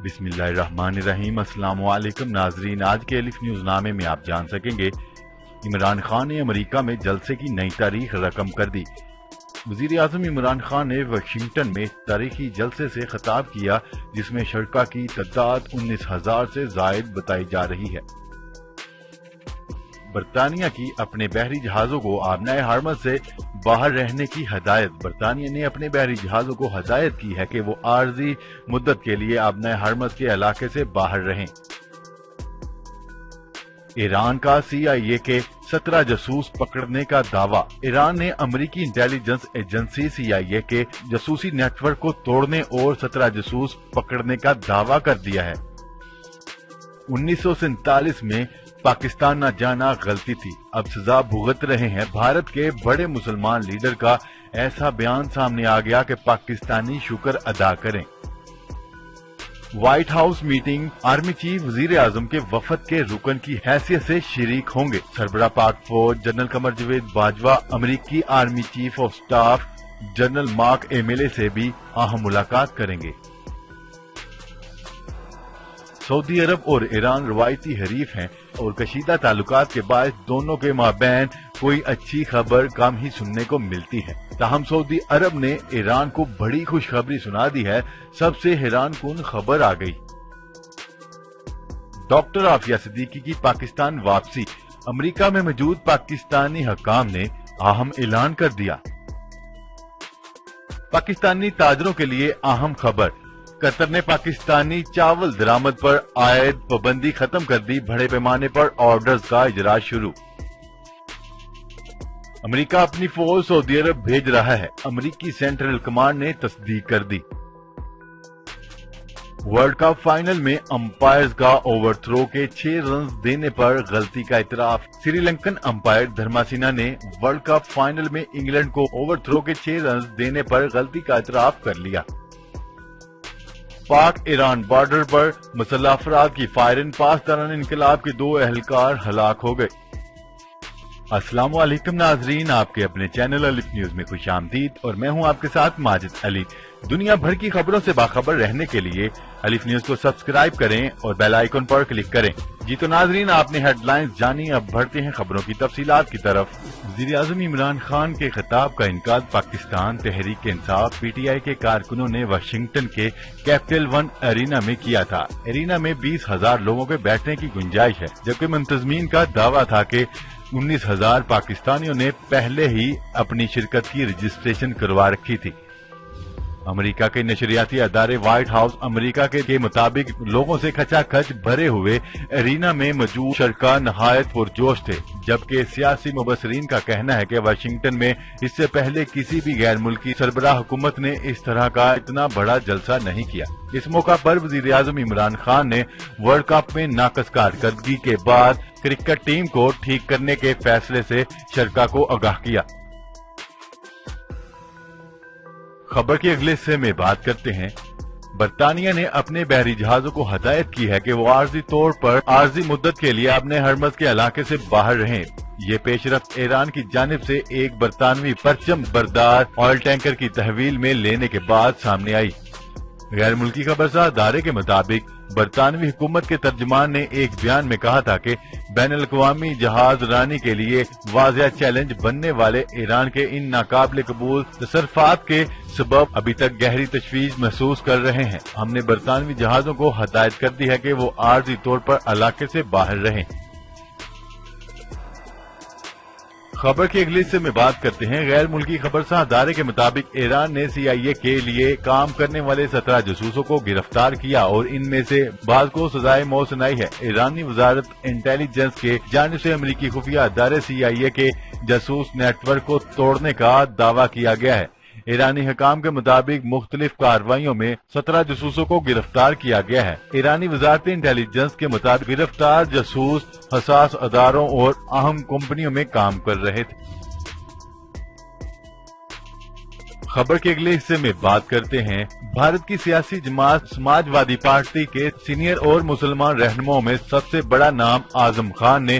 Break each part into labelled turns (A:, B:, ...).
A: بسم اللہ الرحمن الرحیم۔ السلام علیکم ناظرین، آج کے الف نیوز نامے میں آپ جان سکیں گے عمران خان نے امریکہ میں جلسے کی نئی تاریخ رقم کر دی۔ وزیر اعظم عمران خان نے واشنگٹن میں تاریخی جلسے سے خطاب کیا جس میں شرکاء کی تعداد 19,000 سے زائد بتائی جا رہی ہے۔ برطانیہ کی اپنے بحری جہازوں کو آبنائے ہارمز سے باہر رہنے کی ہدایت۔ برطانیہ نے اپنے بحری جہازوں کو ہدایت کی ہے کہ وہ عارضی مدت کے لیے آبنائے ہارمز کے علاقے سے باہر رہیں۔ ایران کا CIA کے 17 جاسوس پکڑنے کا دعویٰ۔ ایران نے امریکی انٹیلیجنس ایجنسی CIA کے جاسوسی نیٹ ورک کو توڑنے اور 17 جاسوس پکڑنے کا دعویٰ کر دیا ہے۔ 1947 میں پاکستان نہ جانا غلطی تھی، اب سزا بھگت رہے ہیں۔ بھارت کے بڑے مسلمان لیڈر کا ایسا بیان سامنے آ گیا کہ پاکستانی شکر ادا کریں۔ White house meeting, army chief وزیر اعظم کے وفد کے رکن کی حیثیت سے شریک ہوں گے۔ سربراہ پاک فوج جنرل قمر جاوید باجوہ امریکی army chief of staff general Mark Milley سے بھی اہم ملاقات کریں گے۔ سعودی عرب اور ایران روایتی حریف ہیں اور کشیدہ تعلقات کے باعث دونوں کے مابین کوئی اچھی خبر کم ہی سننے کو ملتی ہے۔ تاہم سعودی عرب نے ایران کو بڑی خوشخبری سنا دی ہے۔ سب سے حیران کن خبر آ گئی۔ ڈاکٹر عافیہ صدیقی کی پاکستان واپسی۔ امریکہ میں موجود پاکستانی حکام نے اہم اعلان کر دیا۔ پاکستانی تاجروں کے لیے اہم خبر، قطر نے پاکستانی چاول درآمد پر عائد پابندی ختم کر دی۔ بڑے پیمانے پر آرڈرز کا اجرا شروع۔ امریکہ اپنی فوج سعودی عرب بھیج رہا ہے، امریکی سینٹرل کمانڈ نے تصدیق کر دی۔ ورلڈ کپ فائنل میں امپائرز کا اوور تھرو کے 6 رنز دینے پر غلطی کا اعتراف۔ سری لنکن امپائر دھرماسینا نے ورلڈ کپ فائنل میں انگلینڈ کو اوور تھرو کے 6 رنز دینے پر غلطی کا اعتراف کر لیا۔ پاک ایران بارڈر پر مسلح افراد کی فائرنگ، پاسداران انقلاب کے 2 اہلکار ہلاک ہو گئے۔ السلام علیکم ناظرین، آپ کے اپنے چینل الف نیوز میں خوش آمدید اور میں ہوں آپ کے ساتھ ماجد علی۔ دنیا بھر کی خبروں سے باخبر رہنے کے لیے الف نیوز کو سبسکرائب کریں اور بیل آئیکن پر کلک کریں۔ جی تو ناظرین، آپ نے ہیڈ لائنز جانی، اب بڑھتے ہیں خبروں کی تفصیلات کی طرف۔ وزیر اعظم عمران خان کے خطاب کا انعقاد پاکستان تحریک انصاف PTI کے کارکنوں نے واشنگٹن کے کیپٹل ون ارینا میں کیا تھا۔ ارینا میں 20,000 لوگوں کے بیٹھنے کی گنجائش ہے، جبکہ منتظمین کا دعویٰ تھا کہ 19,000 پاکستانیوں نے پہلے ہی اپنی شرکت کی رجسٹریشن کروا رکھی تھی۔ امریکہ کے نشریاتی ادارے وائٹ ہاؤس امریکہ کے مطابق لوگوں سے کھچا کھچ بھرے ہوئے ارینا میں موجود شرکاء نہایت پرجوش تھے، جبکہ سیاسی مبصرین کا کہنا ہے کہ واشنگٹن میں اس سے پہلے کسی بھی غیر ملکی سربراہ حکومت نے اس طرح کا اتنا بڑا جلسہ نہیں کیا۔ اس موقع پر وزیر اعظم عمران خان نے ورلڈ کپ میں ناقص کارکردگی کے بعد کرکٹ ٹیم کو ٹھیک کرنے کے فیصلے سے شرکاء کو آگاہ کیا۔ خبر کے اگلے حصے میں بات کرتے ہیں۔ برطانیہ نے اپنے بحری جہازوں کو ہدایت کی ہے کہ وہ عارضی طور پر عارضی مدت کے لیے اپنے ہرمز کے علاقے سے باہر رہیں۔ یہ پیش رفت ایران کی جانب سے ایک برطانوی پرچم بردار آئل ٹینکر کی تحویل میں لینے کے بعد سامنے آئی۔ غیر ملکی خبرساز ادارے کے مطابق برطانوی حکومت کے ترجمان نے ایک بیان میں کہا تھا کہ بین الاقوامی جہاز رانی کے لیے واضح چیلنج بننے والے ایران کے ان ناقابل قبول تصرفات کے سبب ابھی تک گہری تشویش محسوس کر رہے ہیں۔ ہم نے برطانوی جہازوں کو ہدایت کر دی ہے کہ وہ عارضی طور پر علاقے سے باہر رہیں۔ خبر کے اگلے حصے میں بات کرتے ہیں۔ غیر ملکی خبرساز ادارے کے مطابق ایران نے CIA کے لیے کام کرنے والے 17 جاسوسوں کو گرفتار کیا اور ان میں سے بعض کو سزائے موت سنائی ہے۔ ایرانی وزارت انٹیلیجنس کے جانب سے امریکی خفیہ ادارے CIA کے جاسوس نیٹ ورک کو توڑنے کا دعویٰ کیا گیا ہے۔ ایرانی حکام کے مطابق مختلف کارروائیوں میں 17 جاسوسوں کو گرفتار کیا گیا ہے۔ ایرانی وزارت انٹیلیجنس کے مطابق گرفتار جاسوس حساس اداروں اور اہم کمپنیوں میں کام کر رہے تھے۔ خبر کے اگلے حصے میں بات کرتے ہیں۔ بھارت کی سیاسی جماعت سماج وادی پارٹی کے سینئر اور مسلمان رہنماؤں میں سب سے بڑا نام اعظم خان نے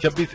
A: 26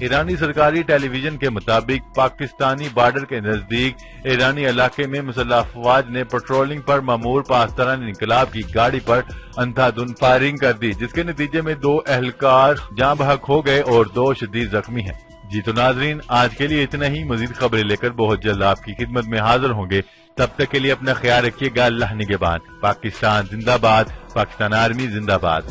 A: ایرانی سرکاری ٹیلی ویژن کے مطابق پاکستانی بارڈر کے نزدیک ایرانی علاقے میں مسلح افواج نے پیٹرولنگ پر مامور پاسداران انقلاب کی گاڑی پر اندھا دھند فائرنگ کر دی، جس کے نتیجے میں 2 اہلکار جاں بحق ہو گئے اور 2 شدید زخمی ہیں۔ جی تو ناظرین، آج کے لیے اتنا ہی۔ مزید خبریں لے کر بہت جلد آپ کی خدمت میں حاضر ہوں گے۔ تب تک کے لیے اپنا خیال رکھیے گا۔ اللہ نگہبان۔ پاکستان زندہ باد، پاکستان آرمی زندہ باد۔